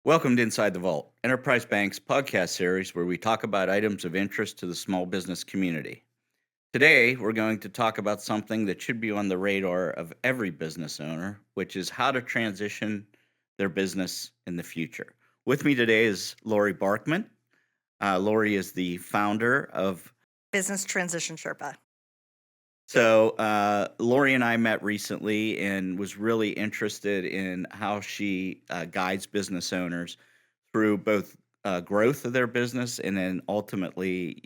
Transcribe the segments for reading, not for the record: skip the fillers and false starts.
Welcome to Inside the Vault, Enterprise Bank's podcast series where we talk about items of interest to the small business community. Today, we're going to talk about something that should be on the radar of every business owner, which is how to transition their business in the future. With me today is Laurie Barkman. Laurie is the founder of Business Transition Sherpa. Laurie and I met recently and was really interested in how she guides business owners through both growth of their business and then ultimately,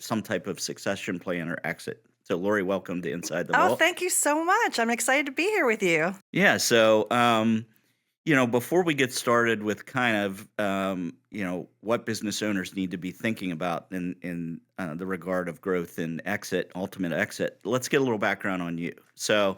some type of succession plan or exit. So, Laurie, welcome to Inside the Oh, Vault. thank you so much. I'm excited to be here with you. Yeah. Before we get started with kind of, what business owners need to be thinking about in the regard of growth and exit, ultimate exit, let's get a little background on you. So,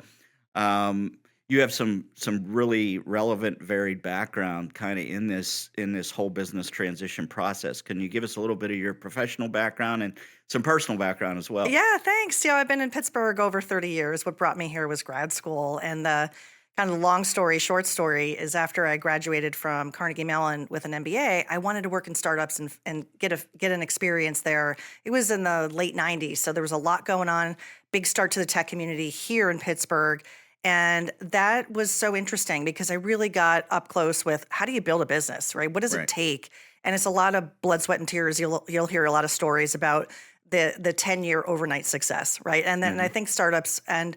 you have some really relevant, varied background kind of in this whole business transition process. Can you give us a little bit of your professional background and some personal background as well? Yeah, thanks. I've been in Pittsburgh over 30 years. What brought me here was grad school. And the kind of long story, short story is after I graduated from Carnegie Mellon with an MBA, I wanted to work in startups and get an experience there. It was in the late 90s, so there was a lot going on, big start to the tech community here in Pittsburgh. And that was so interesting because I really got up close with how do you build a business, right? What does Right. it take? And it's a lot of blood, sweat, and tears. You'll hear a lot of stories about the 10-year overnight success, right? And then I think startups and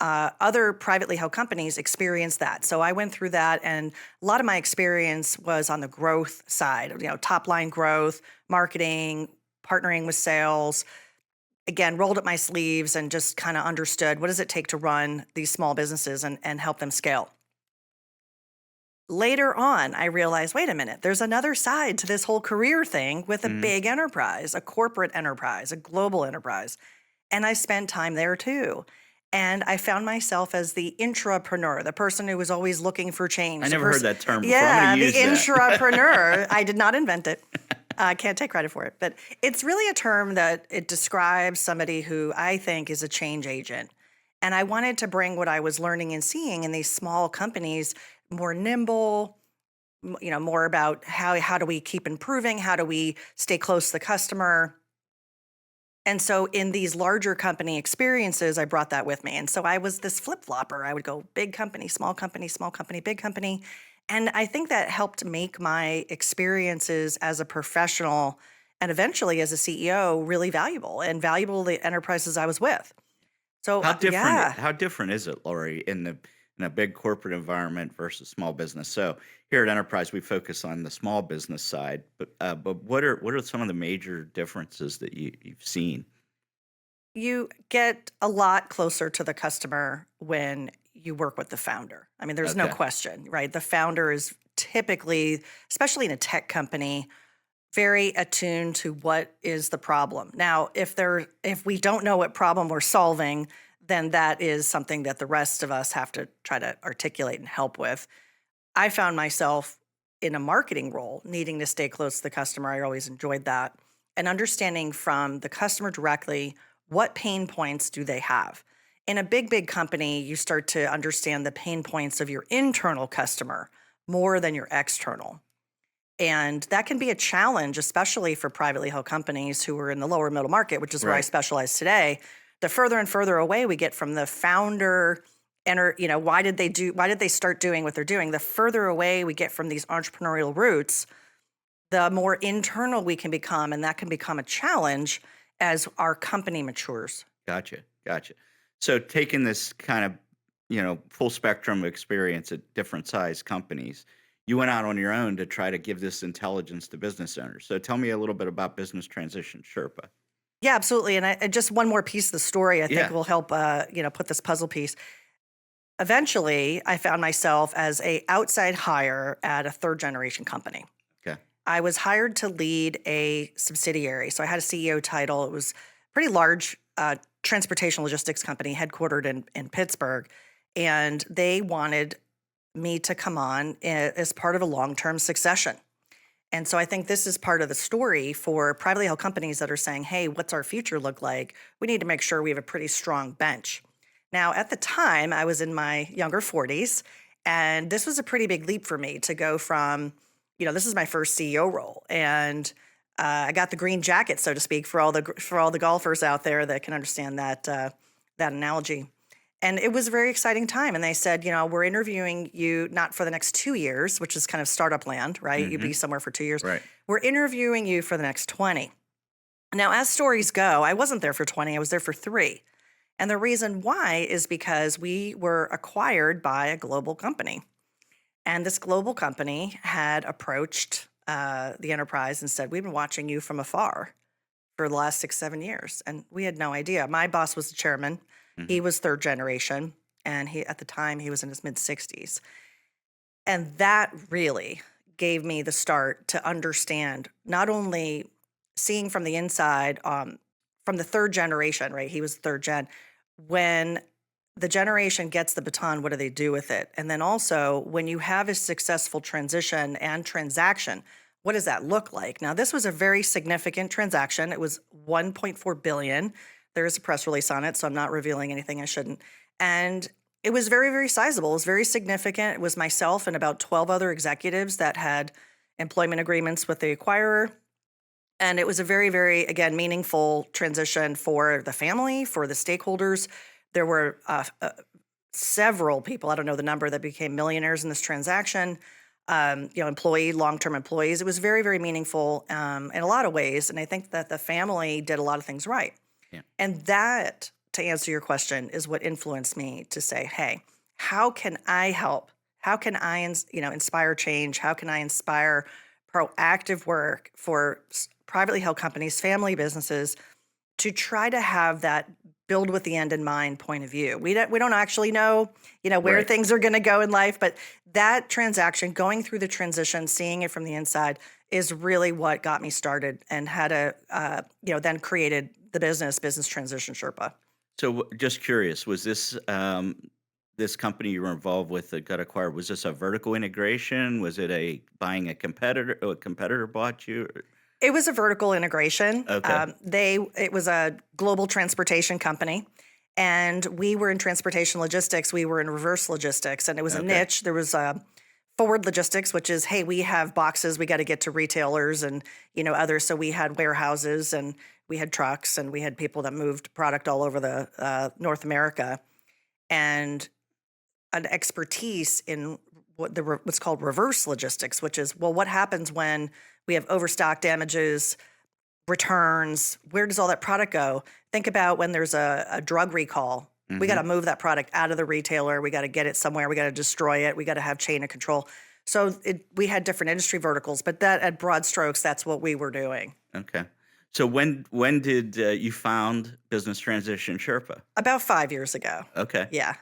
other privately held companies experience that. So I went through that, and a lot of my experience was on the growth side, top line growth, marketing, partnering with sales. Again, rolled up my sleeves and just kind of understood what does it take to run these small businesses and help them scale. Later on, I realized, wait a minute, there's another side to this whole career thing with a Mhm. big enterprise, a corporate enterprise, a global enterprise. And I spent time there too. And I found myself as the intrapreneur, the person who was always looking for change. I the never heard person, that term before. I'm yeah, going to the use that. intrapreneur. I did not invent it. I can't take credit for it, but it's really a term that it describes somebody who I think is a change agent. And I wanted to bring what I was learning and seeing in these small companies more nimble, more about how do we keep improving? How do we stay close to the customer? And so in these larger company experiences, I brought that with me. And so I was this flip-flopper. I would go big company, small company, big company. And I think that helped make my experiences as a professional and eventually as a CEO really valuable and valuable to the enterprises I was with. So yeah. How different is it, Laurie, in a big corporate environment versus small business? So here at Enterprise, we focus on the small business side, but what are some of the major differences that you've seen? You get a lot closer to the customer when you work with the founder. I mean, there's no Okay. question, right? The founder is typically, especially in a tech company, very attuned to what is the problem. Now, if we don't know what problem we're solving, then that is something that the rest of us have to try to articulate and help with. I found myself in a marketing role needing to stay close to the customer. I always enjoyed that. And understanding from the customer directly what pain points do they have. In a big company, you start to understand the pain points of your internal customer more than your external. And that can be a challenge, especially for privately held companies who are in the lower middle market, which is where I Right. specialize today. The further and further away we get from the founder, why did they start doing what they're doing? The further away we get from these entrepreneurial roots, the more internal we can become, and that can become a challenge as our company matures. Gotcha. So taking this kind of, full spectrum experience at different size companies, you went out on your own to try to give this intelligence to business owners. So tell me a little bit about Business Transition Sherpa. Yeah, absolutely. And just one more piece of the story I think Yeah. will help, put this puzzle piece. Eventually, I found myself as a outside hire at a third generation company. Okay. I was hired to lead a subsidiary. So I had a CEO title. It was a pretty large transportation logistics company headquartered in Pittsburgh. And they wanted me to come on as part of a long-term succession. And so I think this is part of the story for privately held companies that are saying, hey, what's our future look like? We need to make sure we have a pretty strong bench. Now, at the time, I was in my younger 40s, and this was a pretty big leap for me to go from, this is my first CEO role, and I got the green jacket, so to speak, for all the golfers out there that can understand that analogy. And it was a very exciting time. And they said, we're interviewing you not for the next 2 years, which is kind of startup land, right? You'd be Hmm. somewhere for 2 years. Right. We're interviewing you for the next 20. Now, as stories go, I wasn't there for 20, I was there for 3. And the reason why is because we were acquired by a global company. And this global company had approached the enterprise and said, we've been watching you from afar for the last 6, 7 years. And we had no idea. My boss was the chairman. He Hmm. was third generation. And at the time, he was in his mid 60s. And that really gave me the start to understand not only seeing from the inside, from the third generation, right? He was third gen. When the generation gets the baton, what do they do with it? And then also, when you have a successful transition and transaction, what does that look like? Now, this was a very significant transaction. It was 1.4 billion. There is a press release on it, so I'm not revealing anything I shouldn't. And it was very, very sizable. It was very significant. It was myself and about 12 other executives that had employment agreements with the acquirer. And it was a very, very, again, meaningful transition for the family, for the stakeholders. There were several people, I don't know the number, that became millionaires in this transaction, long-term employees. It was very, very meaningful in a lot of ways. And I think that the family did a lot of things right. Yeah. And that, to answer your question, is what influenced me to say, hey, how can I help? How can I, inspire change? How can I inspire proactive work for privately held companies, family businesses, to try to have that build with the end in mind point of view? We don't actually know, where Right. things are going to go in life, but that transaction, going through the transition, seeing it from the inside, is really what got me started and had then created the Business Transition Sherpa. So, just curious, was this company you were involved with that got acquired? Was this a vertical integration? Was it a buying a competitor? A competitor bought you? It was a vertical integration. Okay. It was a global transportation company, and we were in transportation logistics. We were in reverse logistics, and it was a Okay. niche. There was forward logistics, which is, hey, we have boxes, we got to get to retailers and others. So we had warehouses and we had trucks and we had people that moved product all over the North America, and an expertise in what's called reverse logistics, which is, well, what happens when we have overstock damages, returns? Where does all that product go? Think about when there's a drug recall. We got Hmm. to move that product out of the retailer. We got to get it somewhere. We got to destroy it. We got to have chain of control. So we had different industry verticals, but that at broad strokes, that's what we were doing. Okay. So when did you found Business Transition Sherpa? About 5 years ago. Okay. Yeah.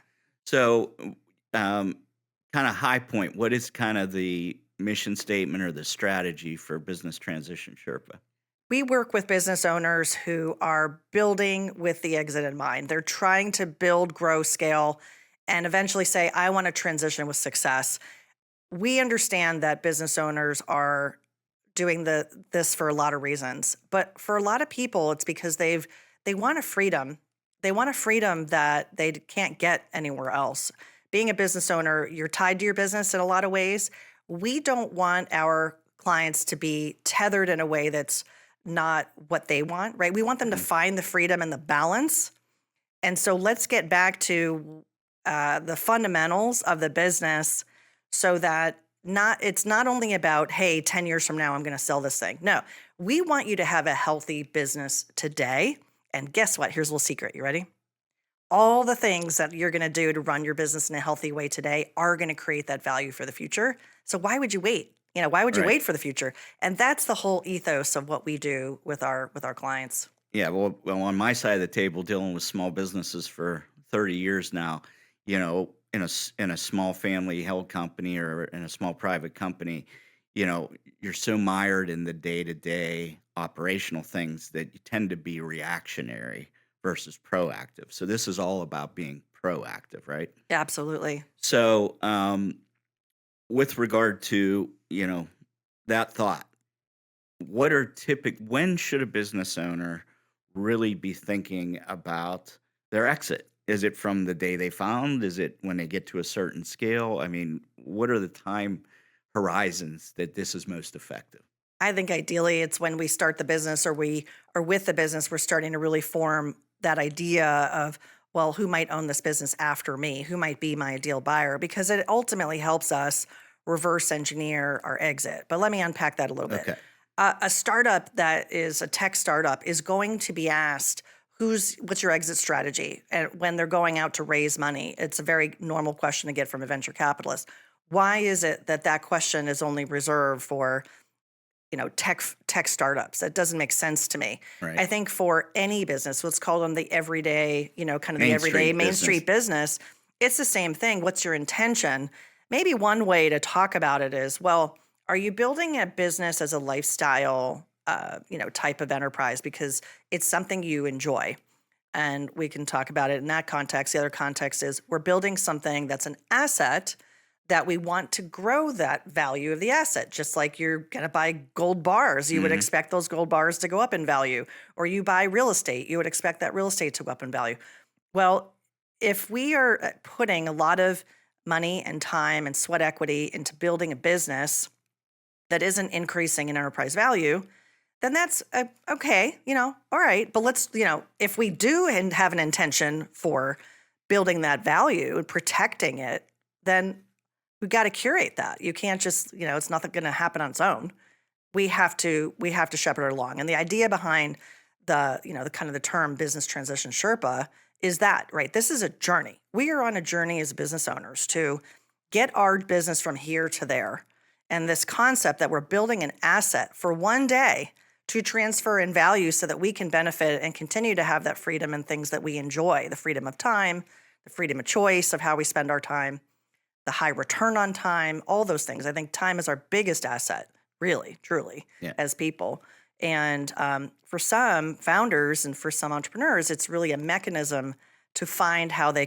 So, um, kind of high point. What is kind of the mission statement or the strategy for Business Transition Sherpa? We work with business owners who are building with the exit in mind. They're trying to build, grow, scale, and eventually say, I want to transition with success. We understand that business owners are doing this for a lot of reasons, but for a lot of people, it's because they want a freedom. They want a freedom that they can't get anywhere else. Being a business owner, you're tied to your business in a lot of ways. We don't want our clients to be tethered in a way that's not what they want, right? We want them to Mhm. find the freedom and the balance. And so let's get back to the fundamentals of the business, so that it's not only about, hey, 10 years from now I'm going to sell this thing. No, we want you to have a healthy business today. And guess what? Here's a little secret. You ready? All the things that you're going to do to run your business in a healthy way today are going to create that value for the future. So why would you wait? Why would you Right. wait for the future? And that's the whole ethos of what we do with our clients. Yeah. Well, on my side of the table, dealing with small businesses for 30 years now, in a small family held company or in a small private company, you're so mired in the day to day operational things that you tend to be reactionary versus proactive. So this is all about being proactive, right? Absolutely. So, with regard to, that thought, when should a business owner really be thinking about their exit? Is it from the day they found? Is it when they get to a certain scale? I mean, what are the time horizons that this is most effective? I think ideally it's when we start the business or we are with the business, we're starting to really form that idea of, well, who might own this business after me? Who might be my ideal buyer? Because it ultimately helps us reverse engineer our exit. But let me unpack that a little bit. Okay. A startup that is a tech startup is going to be asked, what's your exit strategy? And when they're going out to raise money, it's a very normal question to get from a venture capitalist. Why is it that that question is only reserved for tech startups? That doesn't make sense to me. Right. I think for any business, let's call them the everyday, kind of the Main everyday Street Main business. Street business, it's the same thing. What's your intention? Maybe one way to talk about it is, well, are you building a business as a lifestyle, type of enterprise because it's something you enjoy? And we can talk about it in that context. The other context is we're building something that's an asset that we want to grow that value of the asset. Just like you're going to buy gold bars, you would Mhm. expect those gold bars to go up in value. Or you buy real estate, you would expect that real estate to go up in value. Well, if we are putting a lot of money and time and sweat equity into building a business that isn't increasing in enterprise value, then that's okay, all right. But let's, if we do and have an intention for building that value and protecting it, then we got to curate that. You can't just, it's not going to happen on its own. We have to shepherd it along. And the idea behind the kind of the term business transition Sherpa is that, right? This is a journey. We are on a journey as business owners to get our business from here to there. And this concept that we're building an asset for one day to transfer in value so that we can benefit and continue to have that freedom and things that we enjoy, the freedom of time, the freedom of choice of how we spend our time, the high return on time, all those things. I think time is our biggest asset, really, truly, Yeah. as people. And for some founders and for some entrepreneurs, it's really a mechanism to find how they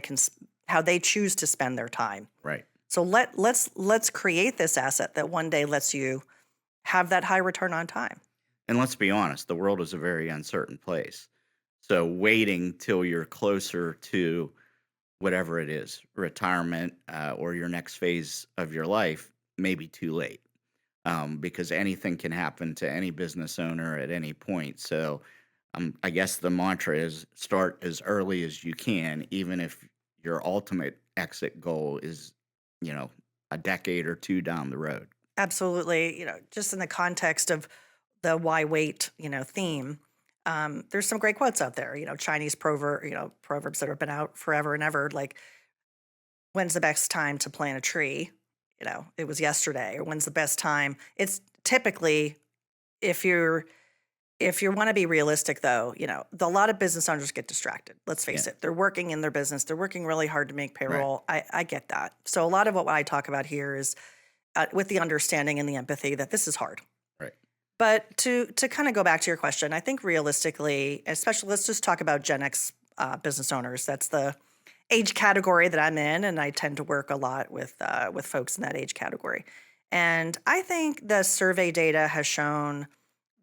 choose to spend their time. Right. So let's create this asset that one day lets you have that high return on time. And let's be honest, the world is a very uncertain place. So waiting till you're closer to whatever it is, retirement, or your next phase of your life, may be too late, because anything can happen to any business owner at any point. So, I guess the mantra is start as early as you can, even if your ultimate exit goal is, you know, a decade or two down the road. Absolutely. Just in the context of the why wait, theme. There's some great quotes out there, Chinese proverbs that have been out forever and ever, like when's the best time to plant a tree? It was yesterday, or when's the best time? It's typically if you're if you want to be realistic though, a lot of business owners get distracted. Let's Yeah. face it. They're working in their business. They're working really hard to make Right. payroll. I get that. So a lot of what I talk about here is with the understanding and the empathy that this is hard. Right. But to kind of go back to your question, I think realistically, especially let's just talk about Gen X business owners. That's the age category that I'm in, and I tend to work a lot with folks in that age category. And I think the survey data has shown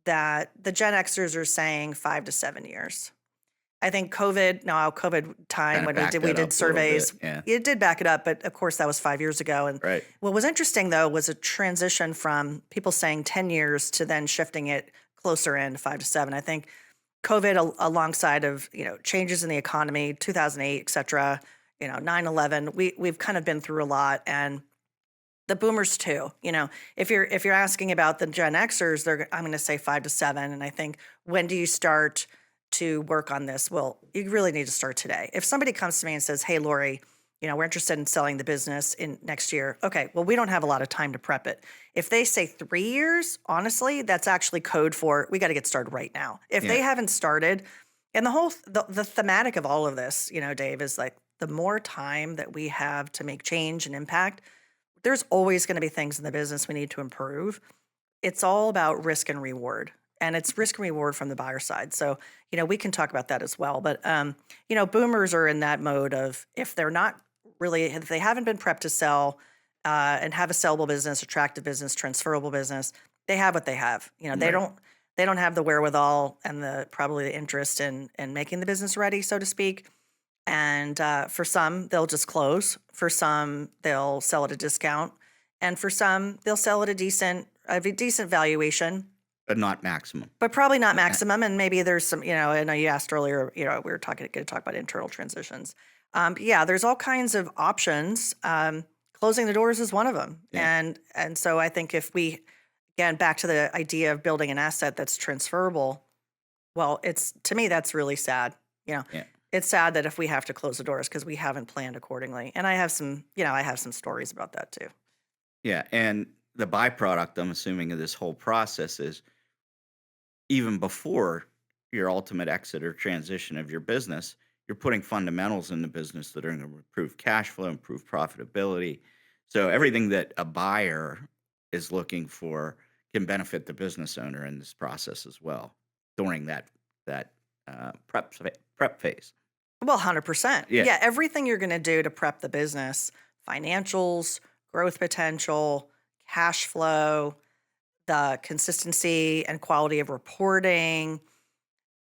that the Gen Xers are saying 5 to 7 years. I think COVID time Kind of when we back did we that did up a little bit. surveys, Yeah. it did back it up, but of course that was 5 years ago. And Right. what was interesting though was a transition from people saying 10 years to then shifting it closer in 5 to 7. I think COVID alongside of, changes in the economy, 2008, et cetera, 9/11, we've kind of been through a lot. And the boomers too. If you're asking about the Gen Xers, I'm going to say 5 to 7. And I think when do you start to work on this? Well, you really need to start today. If somebody comes to me and says, "Hey, Lori, we're interested in selling the business in next year." Okay, well, we don't have a lot of time to prep it. If they say 3 years, honestly, that's actually code for we got to get started right now. If they Yeah. haven't started, and the thematic of all of this, Dave, is like the more time that we have to make change and impact, there's always going to be things in the business we need to improve. It's all about risk and reward. And it's risk and reward from the buyer side. So, we can talk about that as well. But, boomers are in that mode of if they haven't been prepped to sell and have a sellable business, attractive business, transferable business, they have what they have. They Right. don't have the wherewithal and probably the interest in making the business ready, so to speak. And for some, they'll just close. For some, they'll sell at a discount. And for some, they'll sell at a decent valuation, but not maximum. but probably not Uh, maximum. And maybe there's some, I know you asked earlier, we were going to talk about internal transitions. Yeah, there's all kinds of options. Closing the doors is one of them. Yeah. And so I think if we, again, back to the idea of building an asset that's transferable, well, to me, that's really sad. You know, Yeah. it's sad that if we have to close the doors because we haven't planned accordingly. And I have some stories about that too. Yeah. And the byproduct, I'm assuming, of this whole process is even before your ultimate exit or transition of your business, you're putting fundamentals in the business that are going to improve cash flow, improve profitability. So everything that a buyer is looking for can benefit the business owner in this process as well during that prep phase. Well, 100%. Yeah, Yeah, everything you're going to do to prep the business, financials, growth potential, cash flow, the consistency and quality of reporting,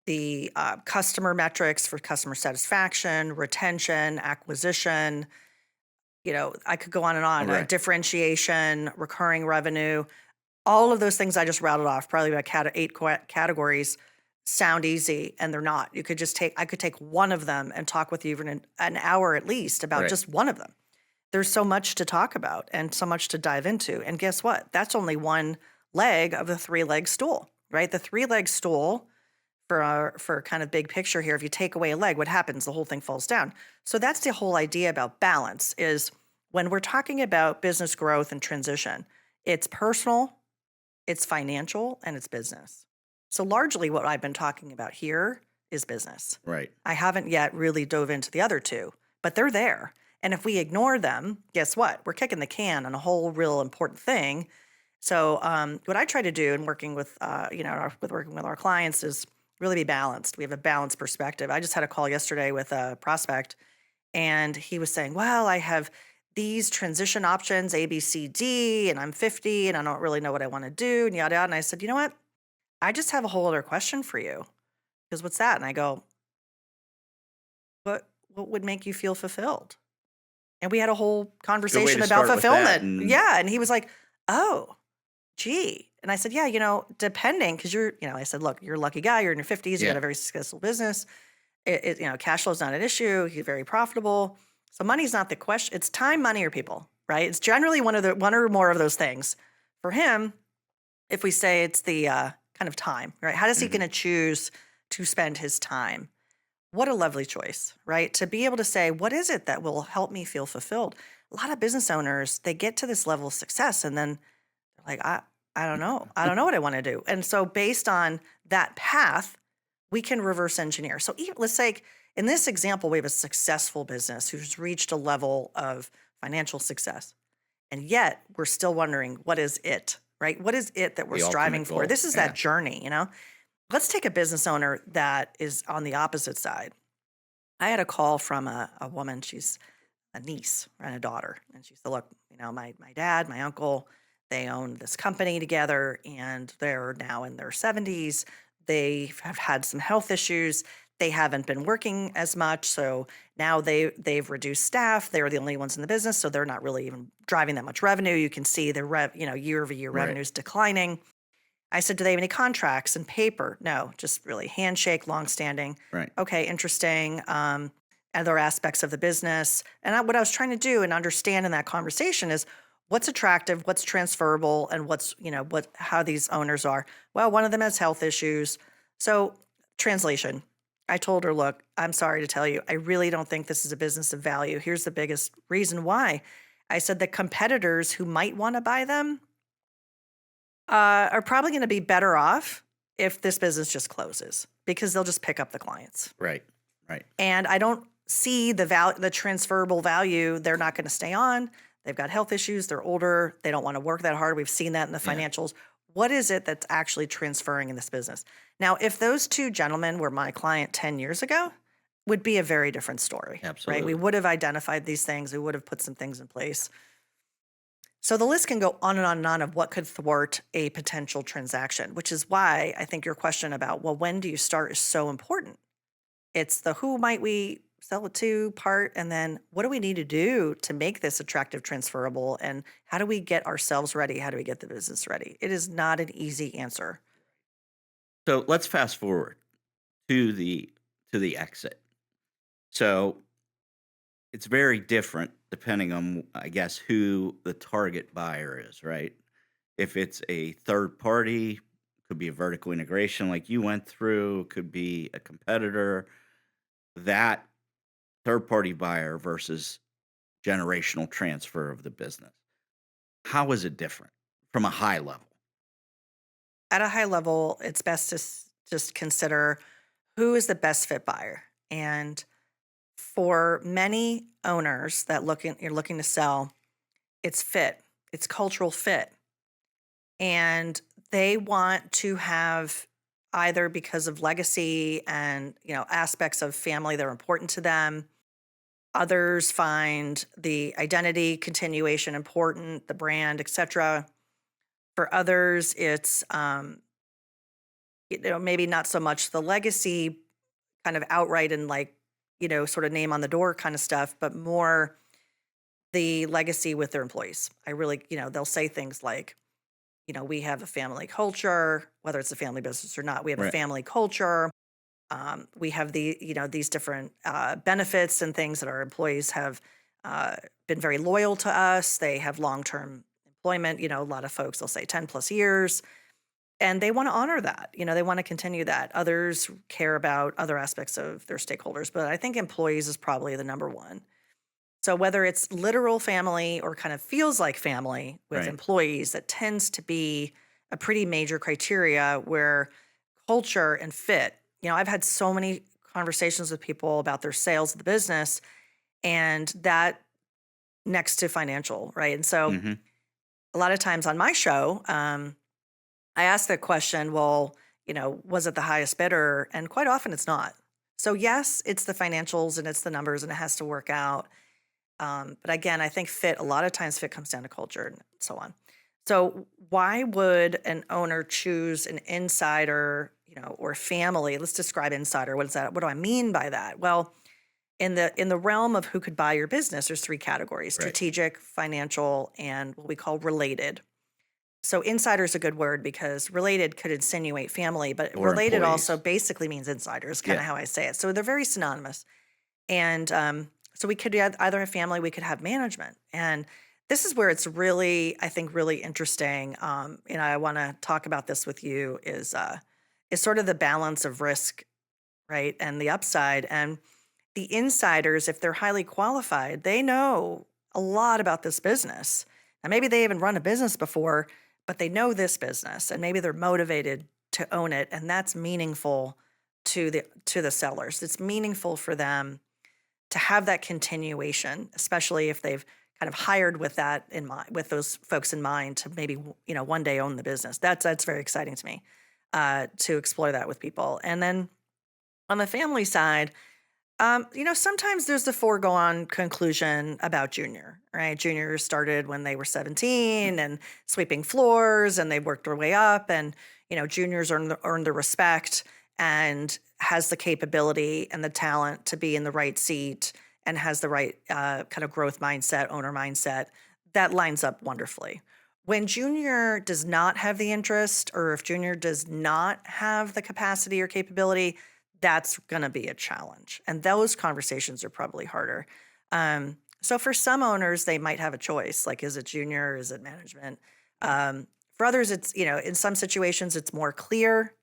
the customer metrics for customer satisfaction, retention, acquisition. I could go on and on. right, Differentiation, recurring revenue, all of those things I just rattled off, probably about eight categories, sound easy, and they're not. I could take one of them and talk with you for an hour at least about right, just one of them. There's so much to talk about and so much to dive into. And guess what? That's only one leg of the three-leg stool, right? The three-leg stool for kind of big picture here, if you take away a leg, what happens? The whole thing falls down. So that's the whole idea about balance is when we're talking about business growth and transition, it's personal, it's financial, and it's business. So largely what I've been talking about here is business. right. I haven't yet really dove into the other two, but they're there. And if we ignore them, guess what? We're kicking the can on a whole real important thing. So what I try to do in working with, working with our clients is really be balanced. We have a balanced perspective. I just had a call yesterday with a prospect, and he was saying, well, I have these transition options, A, B, C, D, and I'm 50 and I don't really know what I want to do, and yada, yada. And I said, you know what? I just have a whole other question for you. Because what's that? And I go, what would make you feel fulfilled? And we had a whole Good way conversation to about start with that. fulfillment. And Yeah. And he was like, oh, gee. And I said, yeah, depending, because I said, look, you're a lucky guy. You're in your 50s. You got yeah, a very successful business. Cash flow is not an issue. He's very profitable. So money's not the question. It's time, money, or people, right? It's generally one or more of those things. For him, if we say it's the kind of time, right? How is he hmm going to choose to spend his time? What a lovely choice, right? To be able to say, what is it that will help me feel fulfilled? A lot of business owners, they get to this level of success and then they're like, I don't know. I don't know what I want to do. And so based on that path, we can reverse engineer. So even, let's say in this example, we have a successful business who's reached a level of financial success. And yet we're still wondering, what is it, right? What is it that we're the striving ultimate for? goal. This is Yeah, that journey. Let's take a business owner that is on the opposite side. I had a call from a woman, she's a niece and a daughter. And she said, look, my dad, my uncle, they own this company together and they're now in their 70s. They have had some health issues. They haven't been working as much. So now they've reduced staff. They're the only ones in the business. So they're not really even driving that much revenue. You can see the year over year right, revenues declining. I said, do they have any contracts and paper? No, just really handshake, longstanding. right. Okay, interesting. Other aspects of the business. And what I was trying to do and understand in that conversation is what's attractive, what's transferable, and how these owners are. Well, one of them has health issues. So, translation. I told her, look, I'm sorry to tell you, I really don't think this is a business of value. Here's the biggest reason why. I said the competitors who might want to buy them are probably going to be better off if this business just closes because they'll just pick up the clients. Right. Right. And I don't see the transferable value. They're not going to stay on. They've got health issues. They're older. They don't want to work that hard. We've seen that in the Yeah. financials. What is it that's actually transferring in this business? Now, if those two gentlemen were my client 10 years ago, would be a very different story, right? We Absolutely. would have identified these things. We would have put some things in place. So the list can go on and on and on of what could thwart a potential transaction, which is why I think your question about, well, when do you start is so important. It's the who might we sell it to part, and then what do we need to do to make this attractive, transferable, and how do we get ourselves ready? How do we get the business ready? It is not an easy answer. So let's fast forward to the exit. So it's very different depending on, I guess, who the target buyer is, right? If it's a third party, could be a vertical integration like you went through, could be a competitor. That third party buyer versus generational transfer of the business. How is it different from a high level? At a high level, it's best to just consider who is the best fit buyer. And for many owners that you're looking to sell, it's fit, it's cultural fit. And they want to have, either because of legacy and aspects of family that are important to them. Others find the identity continuation important, the brand, etc. For others, it's maybe not so much the legacy kind of outright and like, sort of name on the door kind of stuff, but more the legacy with their employees. I really, they'll say things like, we have a family culture, whether it's a family business or not. We have a Right. family culture. We have these different benefits and things that our employees have been very loyal to us. They have long-term employment. A lot of folks will say 10 plus years, and they want to honor that. They want to continue that. Others care about other aspects of their stakeholders, but I think employees is probably the number one. So whether it's literal family or kind of feels like family with Right. employees, that tends to be a pretty major criteria where culture and fit. I've had so many conversations with people about their sales of the business, and that next to financial, right? And so Mhm. a lot of times on my show, I ask the question, well, was it the highest bidder? And quite often it's not. So yes, it's the financials and it's the numbers and it has to work out. But again, I think fit, a lot of times fit comes down to culture and so on. So why would an owner choose an insider, or family? Let's describe insider. What is that? What do I mean by that? Well, in the realm of who could buy your business, there's three categories: Right. strategic, financial, and what we call related. So insider is a good word because related could insinuate family, but Or related also employees. basically means insider is kind Yeah. of how I say it. So they're very synonymous. And so we could either have family, we could have management. And this is where it's really, I think, really interesting. I want to talk about this with you is sort of the balance of risk, right, and the upside. And the insiders, if they're highly qualified, they know a lot about this business. And maybe they even run a business before, but they know this business, and maybe they're motivated to own it, and that's meaningful to the sellers. It's meaningful for them to have that continuation, especially if they've kind of hired with that in mind, with those folks in mind, to maybe one day own the business. That's very exciting to me, to explore that with people. And then on the family side, sometimes there's the foregone conclusion about Junior, right? Junior started when they were 17 and sweeping floors, and they worked their way up. And, Juniors earned the respect and has the capability and the talent to be in the right seat and has the right kind of growth mindset, owner mindset. That lines up wonderfully. When Junior does not have the interest, or if Junior does not have the capacity or capability, that's going to be a challenge. And those conversations are probably harder. So for some owners, they might have a choice, like, is it Junior? Is it management? For others, it's, in some situations, it's more clear.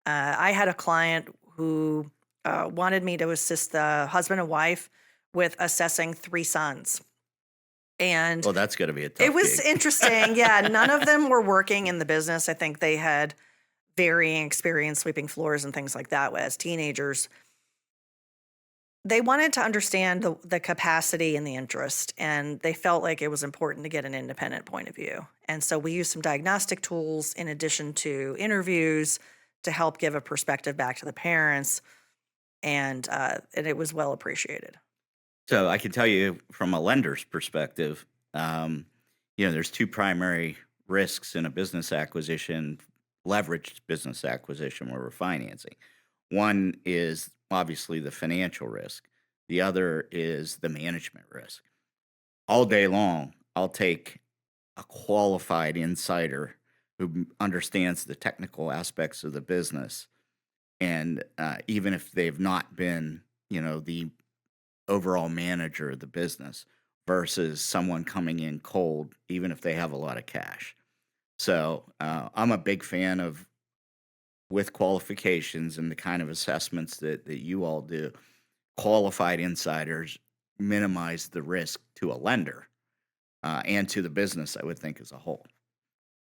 I had a client who wanted me to assist the husband and wife with assessing three sons. And Well, that's gonna be a it tough was gig. interesting. Yeah, none of them were working in the business. I think they had varying experience sweeping floors and things like that as teenagers. They wanted to understand the capacity and the interest, and they felt like it was important to get an independent point of view. And so we used some diagnostic tools in addition to interviews to help give a perspective back to the parents, and it was well appreciated. So I can tell you from a lender's perspective, there's two primary risks in a business acquisition, leveraged business acquisition where we're financing. One is obviously the financial risk. The other is the management risk. All day long, I'll take a qualified insider who understands the technical aspects of the business, and even if they've not been, the overall manager of the business, versus someone coming in cold, even if they have a lot of cash. So I'm a big fan of, with qualifications and the kind of assessments that you all do, qualified insiders minimize the risk to a lender, and to the business, I would think, as a whole.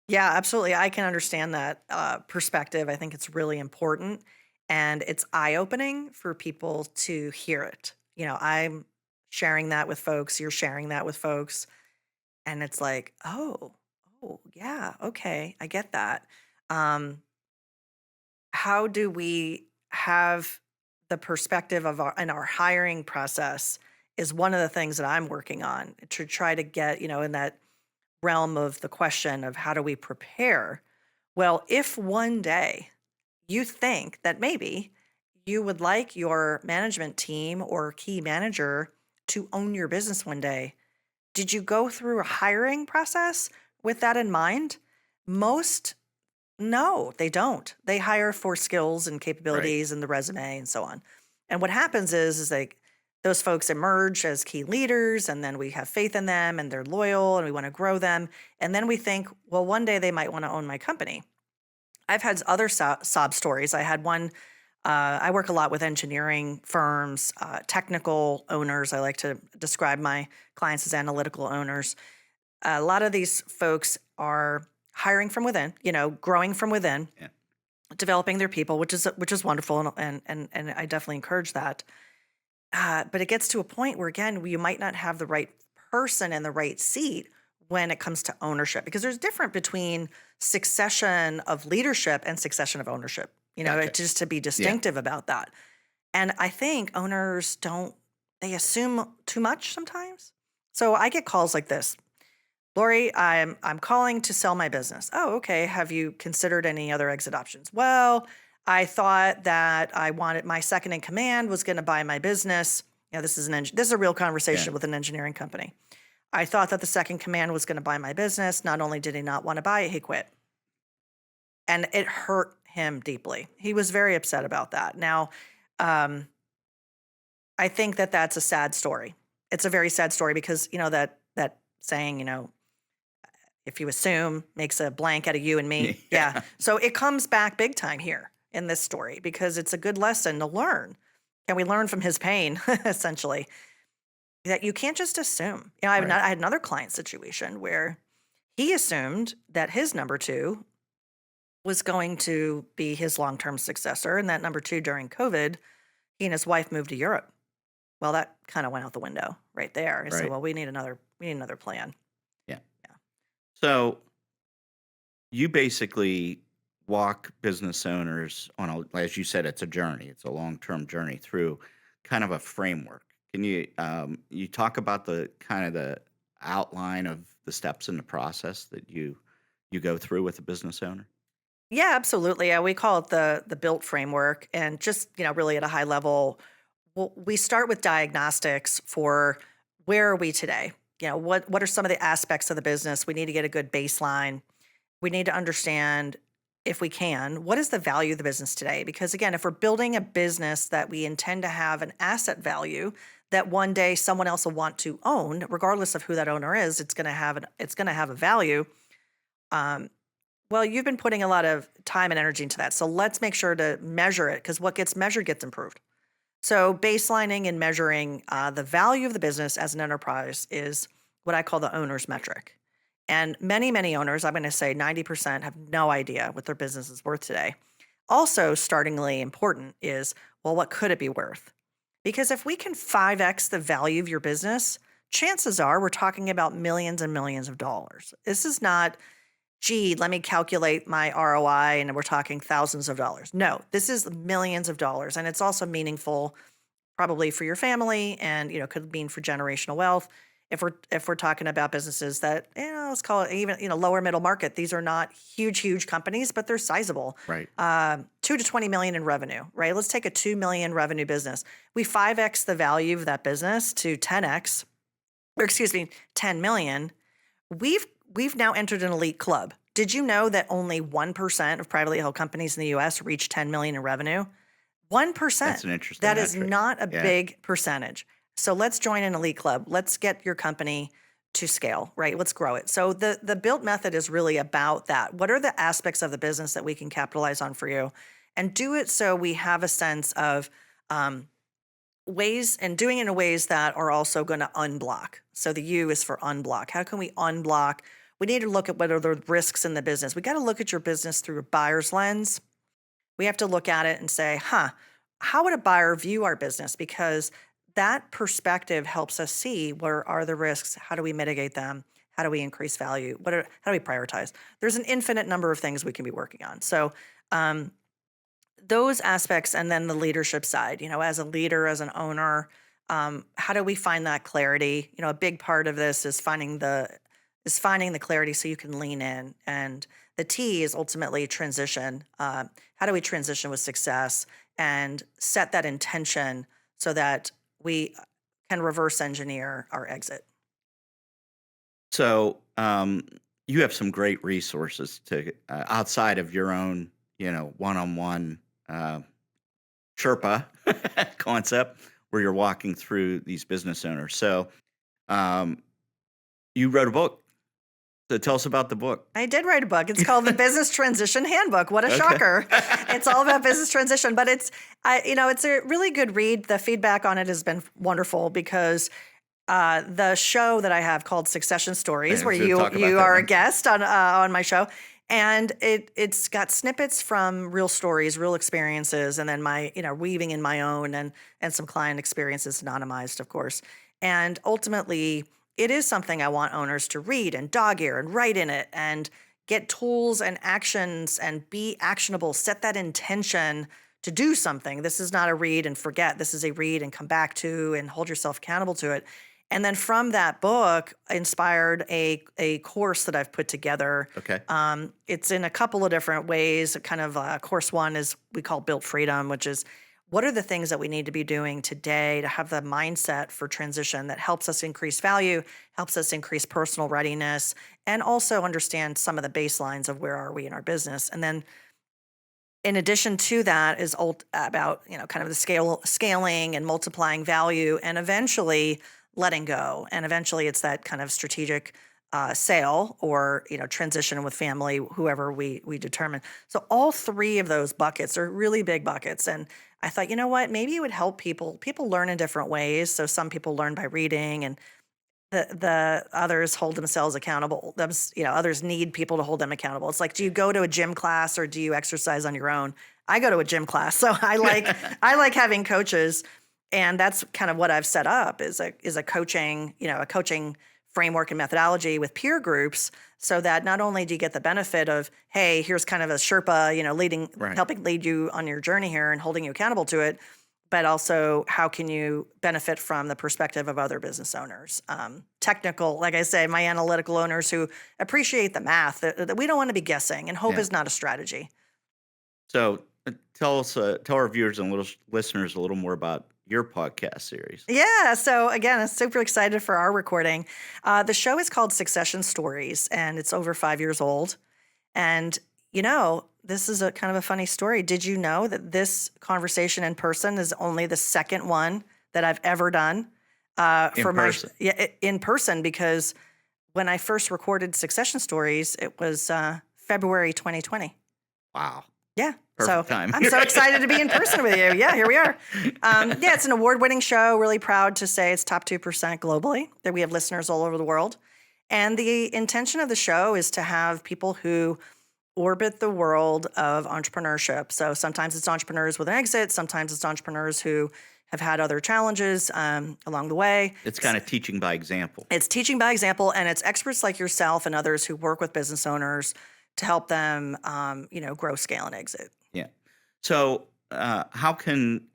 Yeah, absolutely. I can understand that perspective. I think it's really important and it's eye opening for people to hear it. I'm sharing that with folks, you're sharing that with folks, and it's like, oh, yeah, okay, I get that. Um, how do we have the perspective of our in our hiring process is one of the things that I'm working on to try to get, in that realm of the question of how do we prepare? Well, if one day you think that maybe you would like your management team or key manager to own your business one day, did you go through a hiring process with that in mind? Most, no, they don't. They hire for skills and Right. capabilities and the resume and so on. And what happens is like those folks emerge as key leaders, and then we have faith in them and they're loyal and we want to grow them. And then we think, well, one day they might want to own my company. I've had other sob stories. I had one. I work a lot with engineering firms, technical owners. I like to describe my clients as analytical owners. A lot of these folks are hiring from within, growing from within, Yeah. developing their people, which is wonderful, and I definitely encourage that. But it gets to a point where again, you might not have the right person in the right seat when it comes to ownership, because there's different between succession of leadership and succession of ownership. Gotcha. Just to be Yeah. distinctive about that. And I think owners don't, they assume too much sometimes. So I get calls like this. Lori, I'm calling to sell my business. Oh, okay. Have you considered any other exit options? Well, I thought that I wanted my second in command was going to buy my business. This is a real Yeah. conversation with an engineering company. I thought that the second command was going to buy my business. Not only did he not want to buy it, he quit, and it hurt him deeply. He was very upset about that. Now, um, I think that that's a sad story. It's a very sad story because that saying, if you assume makes a blank out of you and me. Yeah. Yeah. So it comes back big time here in this story because it's a good lesson to learn. Can we learn from his pain, essentially? That you can't just assume. Right. I had another client situation where he assumed that his number two was going to be his long term successor. And that number two during COVID, he and his wife moved to Europe. Well, that kind of went out the window right there. I said, Right. well, we need another plan. Yeah. Yeah. So you basically walk business owners on as you said, it's a journey. It's a long-term journey through kind of a framework. Can you talk about the kind of the outline of the steps in the process that you go through with a business owner? Yeah, absolutely. Yeah, we call it the built framework, and just really at a high level, we start with diagnostics for where are we today. What are some of the aspects of the business we need to get a good baseline. We need to understand, if we can, what is the value of the business today? Because again, if we're building a business that we intend to have an asset value that one day someone else will want to own, regardless of who that owner is, it's going to have a value. Um, well, you've been putting a lot of time and energy into that. So let's make sure to measure it because what gets measured gets improved. So baselining and measuring the value of the business as an enterprise is what I call the owner's metric. And many, many owners, I'm going to say 90%, have no idea what their business is worth today. Also, startingly important is, well, what could it be worth? Because if we can 5x the value of your business, chances are we're talking about millions and millions of dollars. This is not, gee, let me calculate my ROI and we're talking thousands of dollars. No, this is millions of dollars. And it's also meaningful probably for your family and could mean for generational wealth. If we're talking about businesses that, let's call it even, lower middle market, these are not huge companies, but they're sizable. Right. 2 to 20 million in revenue, right? Let's take a 2 million revenue business. We 5x the value of that business to 10x, or excuse me, 10 million. We've we've now entered an elite club. Did you know that only 1% of privately held companies in the US reach 10 million in revenue? 1%. That's an interesting That is metric. not a Yeah. big percentage. So let's join an elite club. Let's get your company to scale, right? Let's grow it. So the built method is really about that. What are the aspects of the business that we can capitalize on for you? And do it so we have a sense of ways, and doing it in ways that are also going to unblock. So the U is for unblock. How can we unblock? We need to look at what are the risks in the business. We got to look at your business through a buyer's lens. We have to look at it and say, how would a buyer view our business? Because that perspective helps us see where are the risks, how do we mitigate them, how do we increase value, how do we prioritize? There's an infinite number of things we can be working on. So those aspects, and then the leadership side, as a leader, as an owner, how do we find that clarity? A big part of this is finding the clarity so you can lean in. And the T is ultimately transition. How do we transition with success and set that intention so that we can reverse engineer our exit? So, you have some great resources to outside of your own, one-on-one uh, Sherpa concept where you're walking through these business owners. So, um, you wrote a book. So tell us about the book. I did write a book. It's called the Business Transition Handbook. What a Okay. shocker. It's all about business transition, but it's a really good read. The feedback on it has been wonderful because the show that I have called Succession Stories, Yeah, where so you talk about you that are a one. guest on my show, and it's got snippets from real stories, real experiences, and then my weaving in my own and some client experiences, anonymized, of course. And ultimately, it is something I want owners to read and dog ear and write in it and get tools and actions and be actionable. Set that intention to do something. This is not a read and forget. This is a read and come back to and hold yourself accountable to it. And then from that book, inspired a course that I've put together. Okay. It's in a couple of different ways. Kind of course one is we call Built Freedom, which is what are the things that we need to be doing today to have the mindset for transition that helps us increase value, helps us increase personal readiness, and also understand some of the baselines of where are we in our business. And then in addition to that is about kind of the scaling and multiplying value, and eventually letting go. And eventually it's that kind of strategic sale or transition with family, whoever we determine. So all three of those buckets are really big buckets. And I thought, you know what, maybe it would help people. People learn in different ways. So some people learn by reading, and the others hold themselves accountable. Others need people to hold them accountable. It's like, do you go to a gym class or do you exercise on your own? I go to a gym class, so I like having coaches, and that's kind of what I've set up is a coaching framework and methodology with peer groups, so that not only do you get the benefit of, hey, here's kind of a Sherpa, Right. helping lead you on your journey here and holding you accountable to it, but also how can you benefit from the perspective of other business owners, technical, like I say, my analytical owners who appreciate the math, that we don't want to be guessing, and hope Yeah. is not a strategy. So tell our viewers and little listeners a little more about your podcast series. Yeah. So again, I'm super excited for our recording. The show is called Succession Stories, and it's over 5 years old. And this is a kind of a funny story. Did you know that this conversation in person is only the second one that I've ever done In for person. in person? Because when I first recorded Succession Stories, it was February 2020. Wow. Yeah. Perfect So time. I'm so excited to be in person with you. Yeah, here we are. Yeah, it's an award-winning show. Really proud to say it's top 2% globally, that we have listeners all over the world. And the intention of the show is to have people who orbit the world of entrepreneurship. So sometimes it's entrepreneurs with an exit. Sometimes it's entrepreneurs who have had other challenges along the way. It's kind of teaching by example. It's teaching by example, and it's experts like yourself and others who work with business owners to help them, grow, scale, and exit. Yeah. So, how can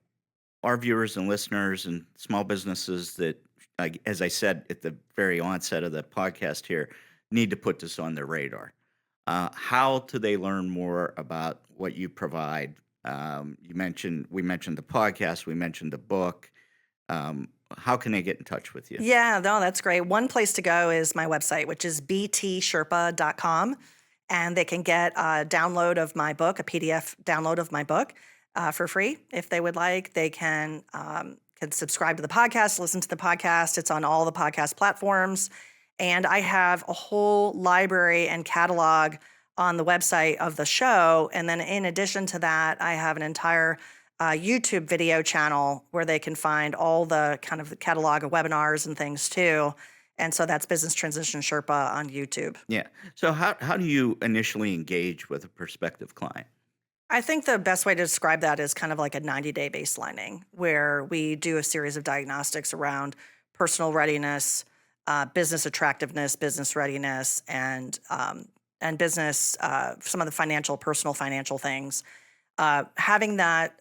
our viewers and listeners and small businesses that as I said at the very onset of the podcast here, need to put this on their radar. How do they learn more about what you provide? We mentioned the podcast, we mentioned the book. How can they get in touch with you? Yeah, no, that's great. One place to go is my website, which is btsherpa.com. And they can get a download of my book, a PDF download of my book for free if they would like. They can subscribe to the podcast, listen to the podcast. It's on all the podcast platforms. And I have a whole library and catalog on the website of the show. And then in addition to that, I have an entire YouTube video channel where they can find all the kind of the catalog of webinars and things too. And so that's Business Transition Sherpa on YouTube. Yeah. So how do you initially engage with a prospective client? I think the best way to describe that is kind of like a 90-day baselining, where we do a series of diagnostics around personal readiness, business attractiveness, business readiness, and business some of the personal financial things. Having that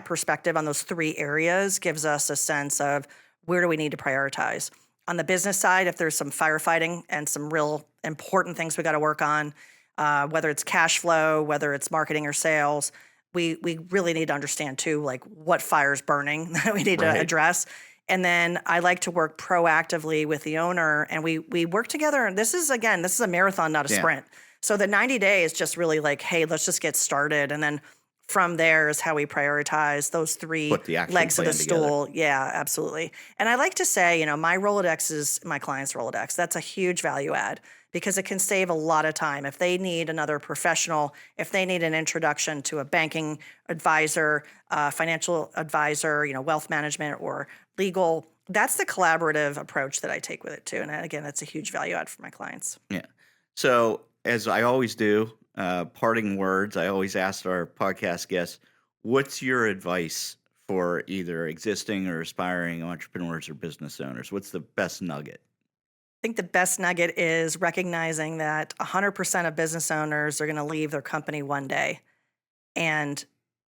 perspective on those three areas gives us a sense of where do we need to prioritize. On the business side, if there's some firefighting and some real important things we got to work on, whether it's cash flow, whether it's marketing or sales, we really need to understand too, like what fire's burning that we need to Right. address. And then I like to work proactively with the owner, and we work together. And this is a marathon, not a Yeah. sprint. So the 90 days just really like, hey, let's just get started, and then from there is how we prioritize those three Put the action legs of the plan together. stool. Yeah, absolutely. And I like to say, my Rolodex is my client's Rolodex. That's a huge value add because it can save a lot of time. If they need another professional, if they need an introduction to a banking advisor, financial advisor, wealth management or legal, that's the collaborative approach that I take with it too. And again, that's a huge value add for my clients. Yeah. So, as I always do, parting words, I always ask our podcast guests, what's your advice for either existing or aspiring entrepreneurs or business owners? What's the best nugget? I think the best nugget is recognizing that 100% of business owners are going to leave their company one day. And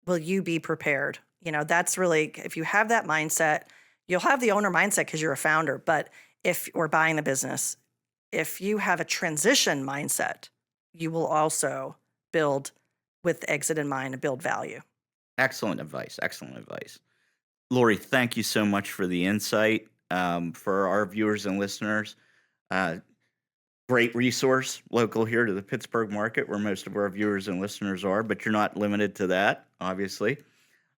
will you be prepared? That's really, if you have that mindset, you'll have the owner mindset because you're a founder. But if we're buying the business, if you have a transition mindset, you will also build with exit in mind and build value. Excellent advice. Excellent advice. Lori, thank you so much for the insight. For our viewers and listeners, uh, great resource local here to the Pittsburgh market where most of our viewers and listeners are, but you're not limited to that, obviously.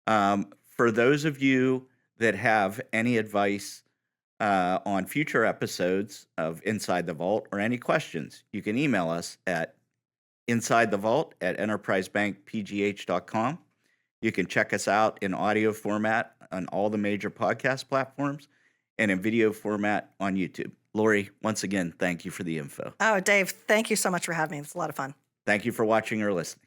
For those of you that have any advice on future episodes of Inside the Vault or any questions, you can email us at insidethevault@enterprisebankpgh.com. You can check us out in audio format on all the major podcast platforms and in video format on YouTube. Lori, once again, thank you for the info. Oh, Dave, thank you so much for having me. It's a lot of fun. Thank you for watching or listening.